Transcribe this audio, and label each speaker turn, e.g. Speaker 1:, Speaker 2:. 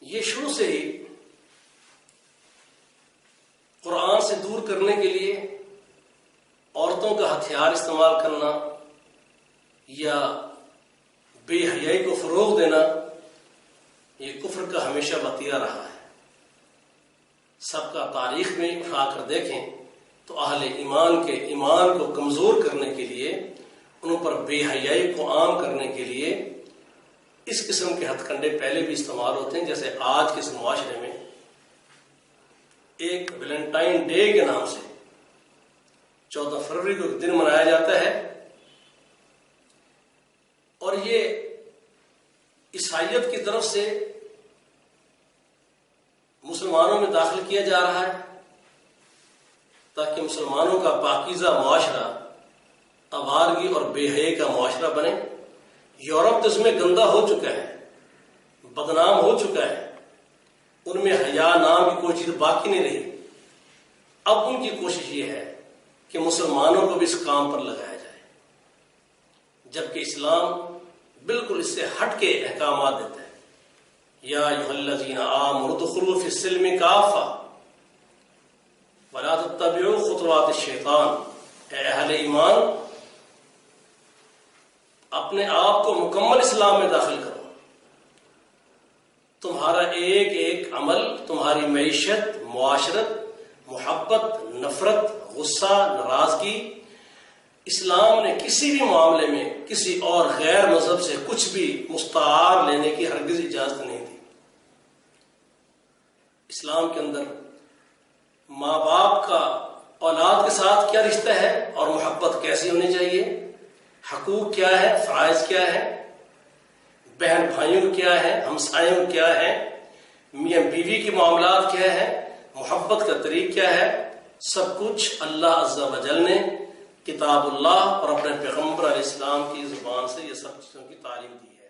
Speaker 1: یہ شروع سے ہی قرآن سے دور کرنے کے لیے عورتوں کا ہتھیار استعمال کرنا یا بے حیائی کو فروغ دینا، یہ کفر کا ہمیشہ بتیہ رہا ہے۔ سب کا تاریخ میں اٹھا کر دیکھیں تو اہل ایمان کے ایمان کو کمزور کرنے کے لیے، ان پر بے حیائی کو عام کرنے کے لیے اس قسم کے ہتھ کنڈے پہلے بھی استعمال ہوتے ہیں۔ جیسے آج کے اس معاشرے میں ایک ویلنٹائن ڈے کے نام سے 14 فروری کو ایک دن منایا جاتا ہے، اور یہ عیسائیت کی طرف سے مسلمانوں میں داخل کیا جا رہا ہے تاکہ مسلمانوں کا پاکیزہ معاشرہ آوارگی اور بے حیائی کا معاشرہ بنے۔ یورپ تو اس میں گندہ ہو چکا ہے، بدنام ہو چکا ہے، ان میں حیا نام کی کوئی چیز باقی نہیں رہی۔ اب ان کی کوشش یہ ہے کہ مسلمانوں کو بھی اس کام پر لگایا جائے، جبکہ اسلام بالکل اس سے ہٹ کے احکامات دیتا ہے۔ یا ایھا الذین آمنوا ادخلوا فی السلم کافہ ولا تتبعوا خطوات الشیطان، اے اہل ایمان اپنے آپ کو مکمل اسلام میں داخل کرو۔ تمہارا ایک ایک عمل، تمہاری معیشت، معاشرت، محبت، نفرت، غصہ، ناراضگی، اسلام نے کسی بھی معاملے میں کسی اور غیر مذہب سے کچھ بھی مستعار لینے کی ہرگز اجازت نہیں دی۔ اسلام کے اندر ماں باپ کا اولاد کے ساتھ کیا رشتہ ہے اور محبت کیسی ہونی چاہیے، حقوق کیا ہے، فرائض کیا ہے، بہن بھائیوں کو کیا ہے، ہمسایوں کو کیا ہے، میاں بیوی کے معاملات کیا ہے، محبت کا طریق کیا ہے، سب کچھ اللہ عز و جل نے کتاب اللہ اور اپنے پیغمبر علیہ السلام کی زبان سے یہ سب چیزوں کی تعلیم دی ہے۔